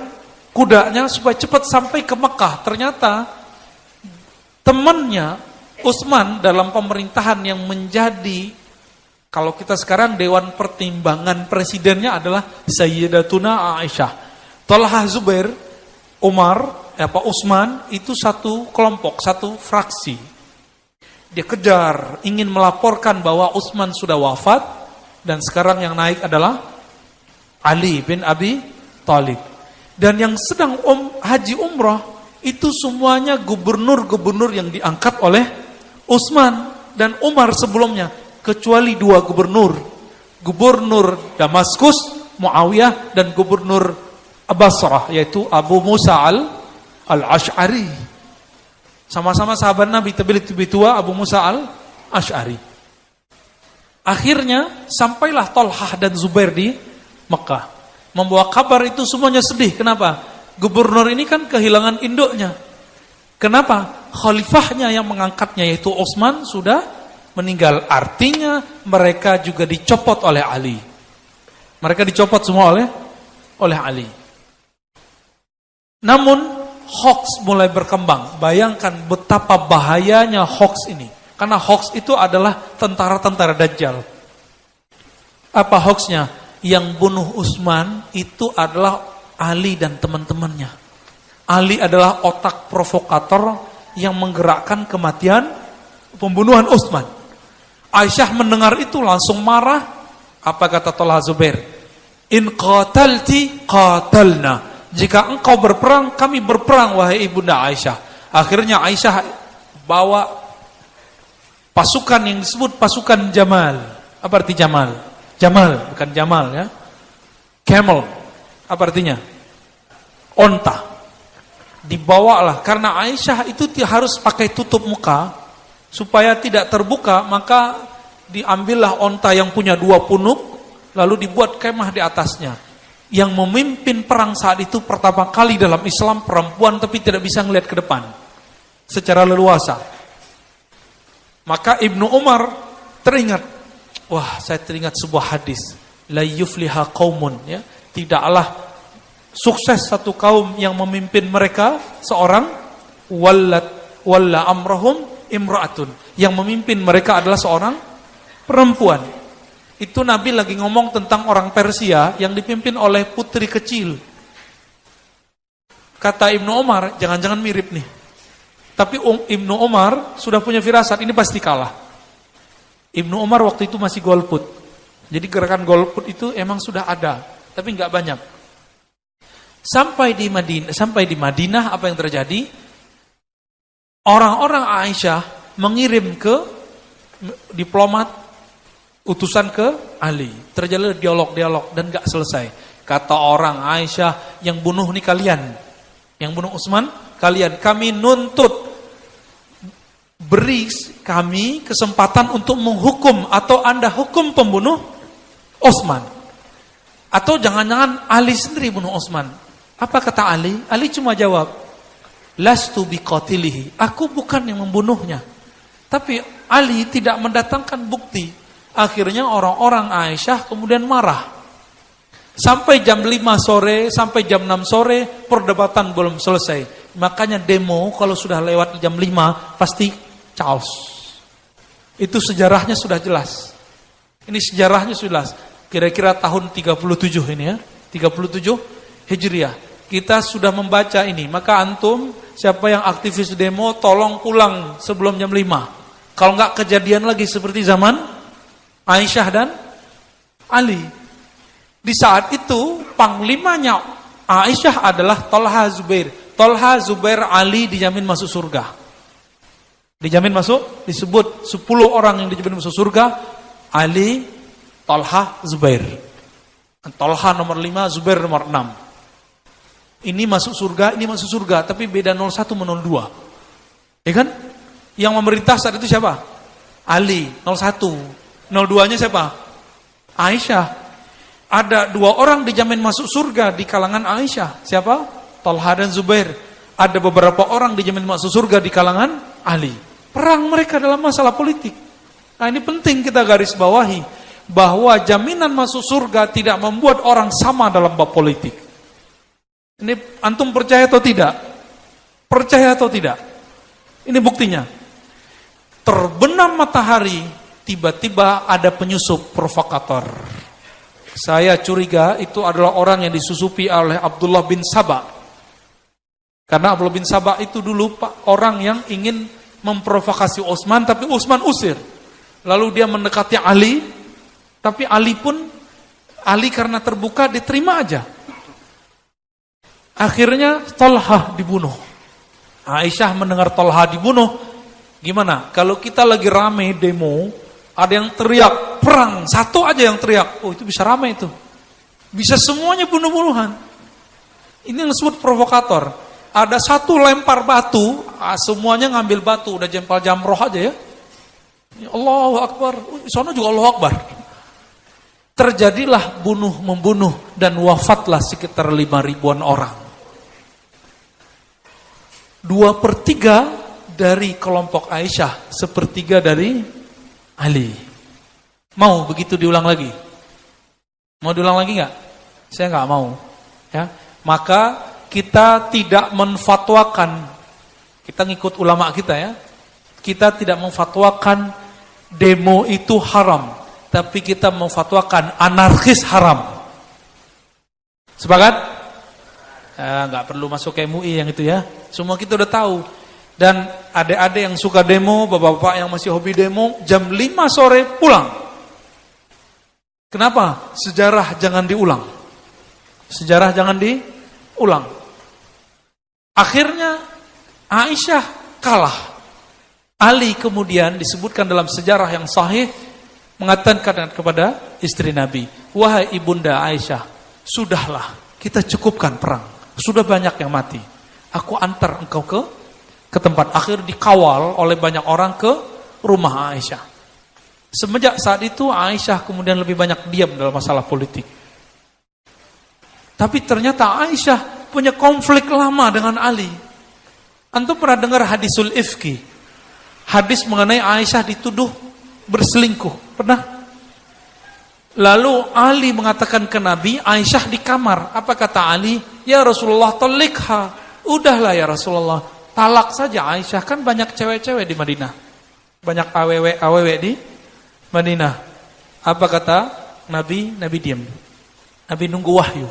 kudanya supaya cepat sampai ke Mekah. Ternyata temannya Utsman dalam pemerintahan yang menjadi, kalau kita sekarang Dewan Pertimbangan Presidennya adalah Sayyidatuna Aisyah. Talha Zubair, Utsman itu satu kelompok, satu fraksi. Dia kejar, ingin melaporkan bahwa Utsman sudah wafat dan sekarang yang naik adalah Ali bin Abi Thalib. Dan yang sedang haji umrah itu semuanya gubernur-gubernur yang diangkat oleh Utsman dan Umar sebelumnya, kecuali 2 gubernur. Gubernur Damaskus, Muawiyah, dan gubernur Basrah, yaitu Abu Musa al-Ash'ari. Sama-sama sahabat Nabi, tapi lebih tua Abu Musa al-Ash'ari. Akhirnya sampailah Talhah dan Zubair di Mekah. Membawa kabar itu semuanya sedih. Kenapa? Gubernur ini kan kehilangan induknya. Kenapa? Khalifahnya yang mengangkatnya yaitu Utsman sudah meninggal. Artinya mereka juga dicopot oleh Ali. Mereka dicopot semua oleh Ali. Namun hoax mulai berkembang. Bayangkan betapa bahayanya hoax ini. Karena hoax itu adalah tentara-tentara Dajjal. Apa hoaxnya? Yang bunuh Utsman itu adalah Ali dan teman-temannya. Ali adalah otak provokator yang menggerakkan kematian pembunuhan Utsman. Aisyah mendengar itu langsung marah. Apa kata Thalha Zubair? In qatalti qatalna. Jika engkau berperang, kami berperang wahai ibunda Aisyah. Akhirnya Aisyah bawa pasukan yang disebut pasukan Jamal. Apa arti Jamal? Jamal, bukan Jamal ya. Camel. Apa artinya? Onta. Dibawalah, karena Aisyah itu harus pakai tutup muka, supaya tidak terbuka, maka diambillah onta yang punya 2 punuk, lalu dibuat kemah di atasnya. Yang memimpin perang saat itu pertama kali dalam Islam perempuan, tapi tidak bisa ngelihat ke depan secara leluasa. Maka Ibnu Umar teringat, wah saya teringat sebuah hadis, la yufliha qaumun, ya, tidaklah sukses satu kaum yang memimpin mereka seorang walla amrahum imra'atun, yang memimpin mereka adalah seorang perempuan. Itu Nabi lagi ngomong tentang orang Persia yang dipimpin oleh putri kecil. Kata Ibnu Umar, jangan-jangan mirip nih. Tapi Ibnu Umar sudah punya firasat, ini pasti kalah. Ibnu Umar waktu itu masih golput. Jadi gerakan golput itu emang sudah ada, tapi nggak banyak. Sampai di Madinah apa yang terjadi? Orang-orang Aisyah mengirim ke diplomat, utusan ke Ali. Terjadi dialog-dialog dan gak selesai. Kata orang Aisyah, yang bunuh nih kalian, yang bunuh Utsman kalian. Kami nuntut, beri kami kesempatan untuk menghukum, atau Anda hukum pembunuh Utsman, atau jangan-jangan Ali sendiri bunuh Utsman. Apa kata Ali? Ali cuma jawab, lastu biqatilihi, aku bukan yang membunuhnya. Tapi Ali tidak mendatangkan bukti. Akhirnya orang-orang Aisyah kemudian marah. Sampai jam 5 sore, sampai jam 6 sore, perdebatan belum selesai. Makanya demo kalau sudah lewat jam 5, pasti chaos. Itu sejarahnya sudah jelas. Ini sejarahnya sudah jelas. Kira-kira tahun 37 ini ya, 37 Hijriah. Kita sudah membaca ini. Maka antum, siapa yang aktivis demo, tolong pulang sebelum jam 5. Kalau enggak kejadian lagi seperti zaman Aisyah dan Ali. Di saat itu panglimanya Aisyah adalah Thalha Zubair. Thalha Zubair Ali dijamin masuk surga. Dijamin masuk, disebut 10 orang yang dijamin masuk surga. Ali, Thalha, Zubair. Thalha nomor 5, Zubair nomor 6. Ini masuk surga, ini masuk surga, tapi beda 01 sama 02. Ya kan? Yang memerintah saat itu siapa? Ali, 01. 02-nya siapa? Aisyah. Ada 2 orang dijamin masuk surga di kalangan Aisyah. Siapa? Thalha dan Zubair. Ada beberapa orang dijamin masuk surga di kalangan Ali. Perang mereka dalam masalah politik. Nah ini penting kita garis bawahi, bahwa jaminan masuk surga tidak membuat orang sama dalam bab politik. Ini antum percaya atau tidak? Percaya atau tidak? Ini buktinya. Terbenam matahari, tiba-tiba ada penyusup provokator. Saya curiga itu adalah orang yang disusupi oleh Abdullah bin Saba. Karena Abdullah bin Saba itu dulu orang yang ingin memprovokasi Utsman, tapi Utsman usir. Lalu dia mendekati Ali, tapi Ali karena terbuka diterima aja. Akhirnya Thalha dibunuh. Aisyah mendengar Thalha dibunuh. Gimana? Kalau kita lagi rame demo, ada yang teriak perang, satu aja yang teriak, oh itu bisa rame itu. Bisa semuanya bunuh-bunuhan. Ini yang disebut provokator. Ada satu lempar batu, semuanya ngambil batu, udah jempal jamroh aja ya. Allahu Akbar, sono juga Allahu Akbar. terjadilah bunuh-membunuh dan wafatlah sekitar 5.000-an orang. 2/3 dari kelompok Aisyah, 1/3 dari Ali. Mau begitu diulang lagi? Mau diulang lagi nggak? Saya nggak mau. Ya, maka kita tidak menfatwakan, kita ngikut ulama kita ya. Kita tidak memfatwakan demo itu haram, tapi kita memfatwakan anarkis haram. Sepakat? Nggak perlu masuk ke MUI yang itu ya. Semua kita udah tahu. Dan adik-adik yang suka demo, bapak-bapak yang masih hobi demo, jam 5 sore pulang. Kenapa? Sejarah jangan diulang. Sejarah jangan diulang. Akhirnya Aisyah kalah. Ali kemudian disebutkan dalam sejarah yang sahih mengatakan kepada istri Nabi, "Wahai ibunda Aisyah, sudahlah, kita cukupkan perang. Sudah banyak yang mati. Aku antar engkau ke tempat." Akhir dikawal oleh banyak orang ke rumah Aisyah. Semenjak saat itu Aisyah kemudian lebih banyak diam dalam masalah politik. Tapi ternyata Aisyah punya konflik lama dengan Ali. Antum pernah dengar hadisul ifki? Hadis mengenai Aisyah dituduh berselingkuh. Pernah? Lalu Ali mengatakan ke Nabi, Aisyah di kamar. Apa kata Ali? Ya Rasulullah, talikha. Udahlah ya Rasulullah, talak saja Aisyah. Kan banyak cewek-cewek di Madinah. Banyak aww di Madinah. Apa kata Nabi? Nabi diam. Nabi nunggu wahyu.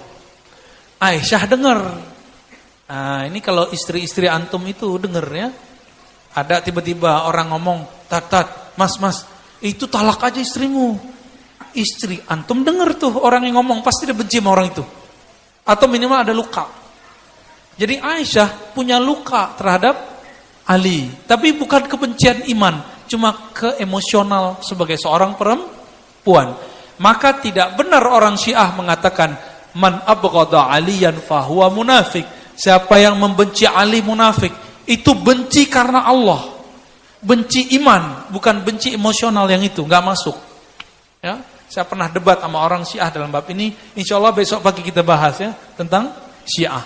Aisyah dengar. Nah, ini kalau istri-istri antum itu dengar ya. Ada tiba-tiba orang ngomong, tat, mas, itu talak aja istrimu. Istri antum dengar tuh orang yang ngomong, pasti dia benci sama orang itu. Atau minimal ada luka. Jadi Aisyah punya luka terhadap Ali. Tapi bukan kebencian iman, cuma keemosional sebagai seorang perempuan. Maka tidak benar orang Syiah mengatakan, man abghadha aliyan fahuwa munafik. Siapa yang membenci Ali munafik. Itu benci karena Allah. Benci iman, bukan benci emosional yang itu, nggak masuk. Ya, saya pernah debat sama orang Syiah dalam bab ini. Insya Allah besok pagi kita bahas ya tentang Syiah.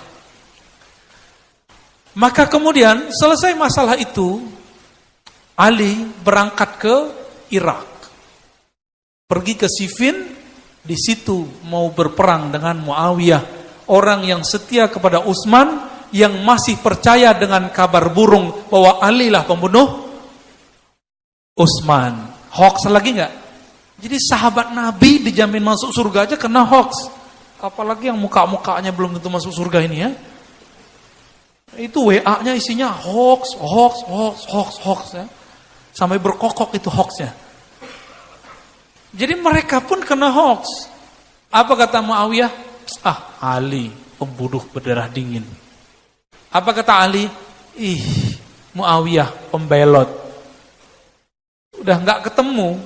Maka kemudian selesai masalah itu, Ali berangkat ke Irak, pergi ke Siffin, di situ mau berperang dengan Muawiyah, orang yang setia kepada Utsman, yang masih percaya dengan kabar burung bahwa Ali lah pembunuh Utsman. Hoax lagi nggak? Jadi sahabat Nabi dijamin masuk surga aja kena hoax. Apalagi yang muka-mukanya belum tentu masuk surga ini ya. Itu WA-nya isinya hoax ya. Sampai berkokok itu hoaxnya. Jadi mereka pun kena hoax. Apa kata Muawiyah? Ali pembunuh berdarah dingin. Apa kata Ali? Muawiyah pembelot. Udah nggak ketemu.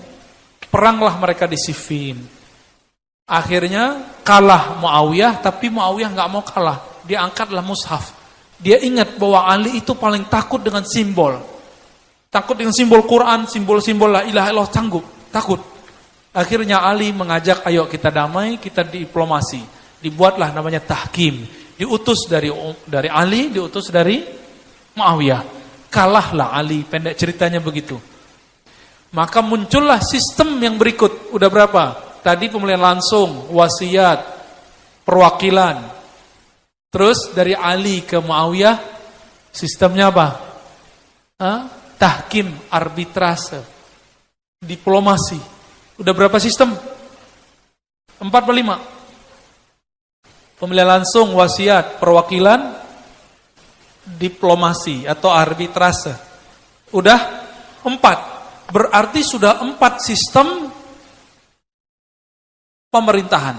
Peranglah mereka di Siffin. Akhirnya kalah Muawiyah, tapi Muawiyah nggak mau kalah. Dia angkatlah mushaf. Dia ingat bahwa Ali itu paling takut dengan simbol. Takut dengan simbol Quran, simbol-simbol la ilaha illallah, takut. Akhirnya Ali mengajak, ayo kita damai, kita diplomasi. Dibuatlah namanya tahkim. Diutus dari Ali, diutus dari Muawiyah. Kalahlah Ali, pendek ceritanya begitu. Maka muncullah sistem yang berikut. Udah berapa? Tadi pemilihan langsung, wasiat, perwakilan. Terus dari Ali ke Muawiyah, sistemnya apa? Tahkim, arbitrase, diplomasi. Udah berapa sistem? 4 atau 5? Pemilihan langsung, wasiat, perwakilan, diplomasi atau arbitrase. Udah 4. Berarti sudah 4 sistem pemerintahan.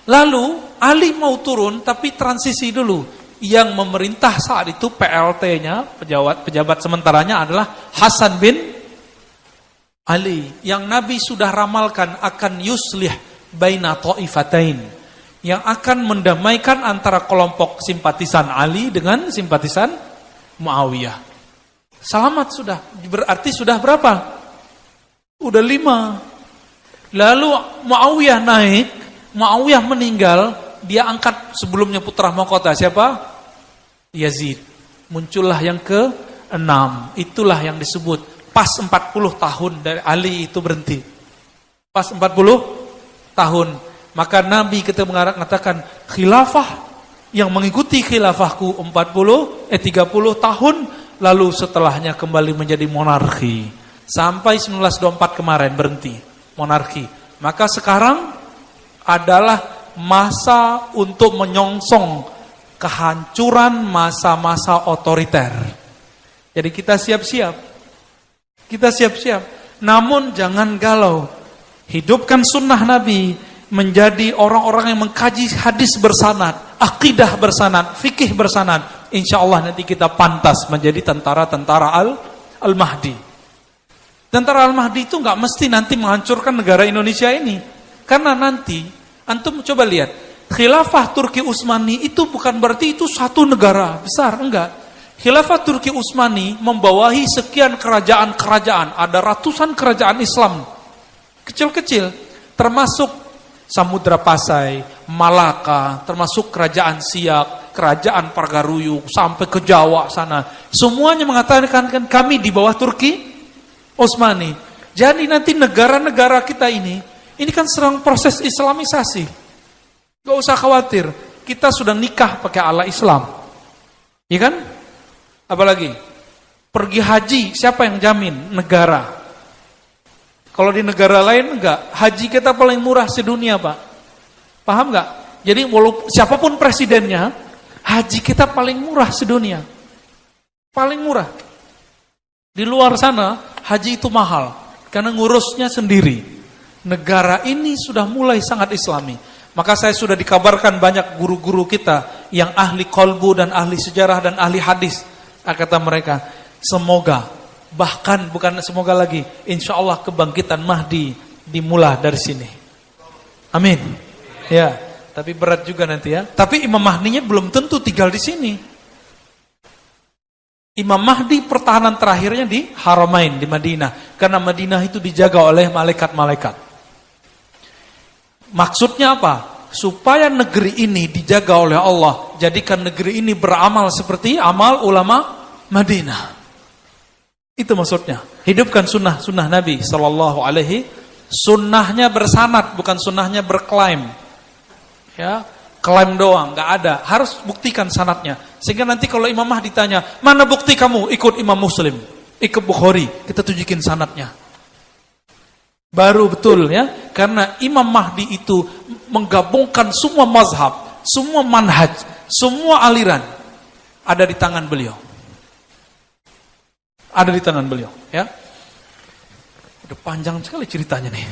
Lalu Ali mau turun tapi transisi dulu. Yang memerintah saat itu PLT-nya, pejabat sementaranya adalah Hasan bin Ali. Yang Nabi sudah ramalkan akan yuslih baina ta'ifatain. Yang akan mendamaikan antara kelompok simpatisan Ali dengan simpatisan Muawiyah. Selamat sudah. Berarti sudah berapa? Udah 5. Lalu Muawiyah naik, Muawiyah meninggal, dia angkat sebelumnya putra mahkota siapa? Yazid. Muncullah yang ke-6. Itulah yang disebut pas 40 tahun dari Ali itu berhenti. Pas 40 tahun. Maka Nabi kita mengatakan khilafah yang mengikuti khilafahku 30 tahun, lalu setelahnya kembali menjadi monarki. Sampai 1924 kemarin berhenti monarki. Maka sekarang adalah masa untuk menyongsong kehancuran masa-masa otoriter. Jadi kita siap-siap. Kita siap-siap. Namun jangan galau. Hidupkan sunnah Nabi. Menjadi orang-orang yang mengkaji hadis bersanad, akidah bersanad, fikih bersanad. Insya Allah nanti kita pantas menjadi tentara-tentara Al-Mahdi. Tentara Al-Mahdi itu nggak mesti nanti menghancurkan negara Indonesia ini. Karena nanti, antum coba lihat, khilafah Turki Utsmani itu bukan berarti itu satu negara besar, enggak. Khilafah Turki Utsmani membawahi sekian kerajaan-kerajaan, ada ratusan kerajaan Islam, kecil-kecil, termasuk Samudra Pasai, Malaka, termasuk kerajaan Siak, kerajaan Pargaruyung, sampai ke Jawa sana. Semuanya mengatakan kan kami di bawah Turki Utsmani. Jadi nanti negara-negara kita ini kan sedang proses islamisasi. Gak usah khawatir, kita sudah nikah pakai ala Islam. Iya kan? Apalagi pergi haji, siapa yang jamin? Negara. Kalau di negara lain enggak, haji kita paling murah sedunia, Pak. Paham enggak? Jadi walaupun siapapun presidennya, haji kita paling murah sedunia. Paling murah. Di luar sana, haji itu mahal karena ngurusnya sendiri. Negara ini sudah mulai sangat Islami. Maka saya sudah dikabarkan banyak guru-guru kita yang ahli qalbu dan ahli sejarah dan ahli hadis. Kata mereka, semoga bahkan bukan semoga lagi, insya Allah kebangkitan Mahdi dimulai dari sini. Amin. Ya, tapi berat juga nanti ya. Tapi Imam Mahdinya belum tentu tinggal di sini. Imam Mahdi pertahanan terakhirnya di Haramain di Madinah, karena Madinah itu dijaga oleh malaikat-malaikat. Maksudnya apa? Supaya negeri ini dijaga oleh Allah, jadikan negeri ini beramal seperti amal ulama Madinah. Itu maksudnya. Hidupkan sunnah Nabi Sallallahu Alaihi. Sunnahnya bersanad, bukan sunnahnya berklaim. Ya, klaim doang, nggak ada. Harus buktikan sanadnya. Sehingga nanti kalau Imam Mahdi ditanya, mana bukti kamu ikut Imam Muslim, ikut Bukhari, kita tunjukin sanadnya. Baru betul ya, karena Imam Mahdi itu menggabungkan semua mazhab, semua manhaj, semua aliran ada di tangan beliau. Ada di tangan beliau, ya. Udah panjang sekali ceritanya nih.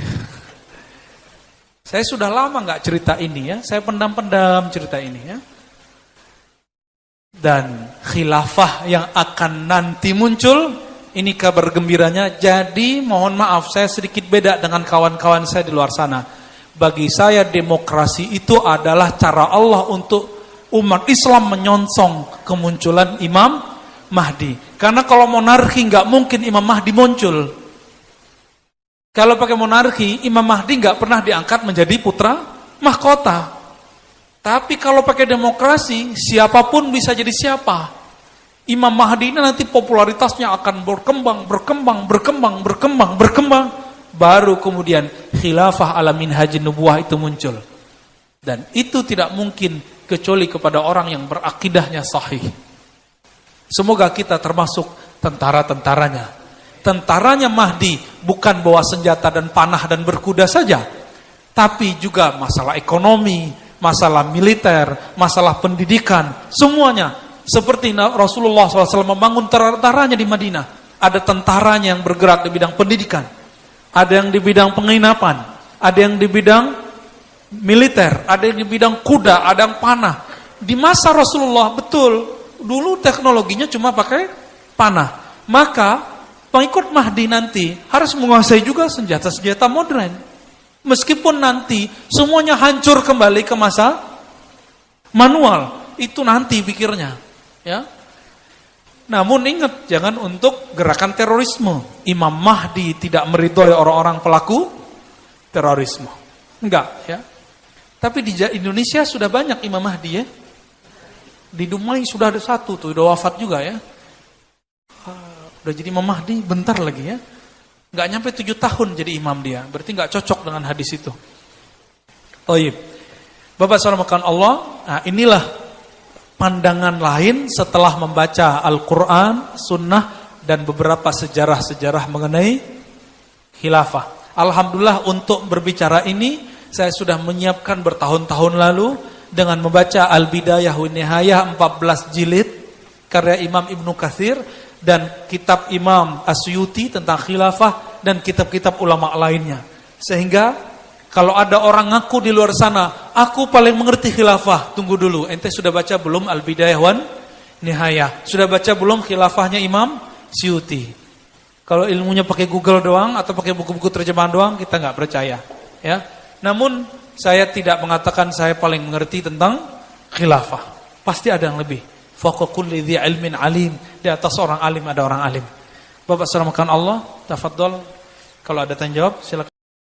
Saya sudah lama nggak cerita ini ya, saya pendam-pendam cerita ini ya. Dan khilafah yang akan nanti muncul, ini kabar gembiranya. Jadi mohon maaf, saya sedikit beda dengan kawan-kawan saya di luar sana. Bagi saya demokrasi itu adalah cara Allah untuk umat Islam menyongsong kemunculan Imam Mahdi. Karena kalau monarki nggak mungkin Imam Mahdi muncul. Kalau pakai monarki, Imam Mahdi nggak pernah diangkat menjadi putra mahkota. Tapi kalau pakai demokrasi, siapapun bisa jadi siapa. Imam Mahdi ini nanti popularitasnya akan berkembang. Baru kemudian khilafah ala minhajin nubuwah itu muncul. Dan itu tidak mungkin kecuali kepada orang yang berakidahnya sahih. Semoga kita termasuk tentara-tentaranya. Tentaranya Mahdi bukan bawa senjata dan panah dan berkuda saja, tapi juga masalah ekonomi, masalah militer, masalah pendidikan, semuanya. Seperti Rasulullah SAW membangun tentaranya di Madinah. Ada tentaranya yang bergerak di bidang pendidikan, ada yang di bidang penginapan, ada yang di bidang militer, ada yang di bidang kuda, ada yang panah. Di masa Rasulullah betul. Dulu teknologinya cuma pakai panah. Maka pengikut Mahdi nanti harus menguasai juga senjata-senjata modern. Meskipun nanti semuanya hancur kembali ke masa manual. Itu nanti pikirnya. Ya. Namun ingat, jangan untuk gerakan terorisme. Imam Mahdi tidak meridhoi orang-orang pelaku terorisme. Enggak ya. Tapi di Indonesia sudah banyak Imam Mahdi ya. Di Dumai sudah ada satu tuh, udah wafat juga ya. Udah jadi Imam Mahdi bentar lagi ya. Enggak nyampe 7 tahun jadi imam dia. Berarti enggak cocok dengan hadis itu. Baik. Bapak Saudara makan Allah, nah inilah pandangan lain setelah membaca Al-Quran, Sunnah, dan beberapa sejarah-sejarah mengenai khilafah. Alhamdulillah untuk berbicara ini, saya sudah menyiapkan bertahun-tahun lalu dengan membaca Al-Bidayah wa Nihayah 14 jilid, karya Imam Ibnu Katsir, dan kitab Imam Asyuti tentang khilafah, dan kitab-kitab ulama lainnya. Sehingga kalau ada orang ngaku di luar sana, aku paling mengerti khilafah, tunggu dulu, ente sudah baca belum Al-Bidayah wan Nihayah? Sudah baca belum khilafahnya Imam Syuti? Kalau ilmunya pakai Google doang atau pakai buku-buku terjemahan doang, kita nggak percaya. Ya. Namun saya tidak mengatakan saya paling mengerti tentang khilafah. Pasti ada yang lebih. Fawqa kulli dzi ilmin alim. Di atas orang alim ada orang alim. Bapak saudara makan Allah, tafadhol. Kalau ada tanya jawab, silakan.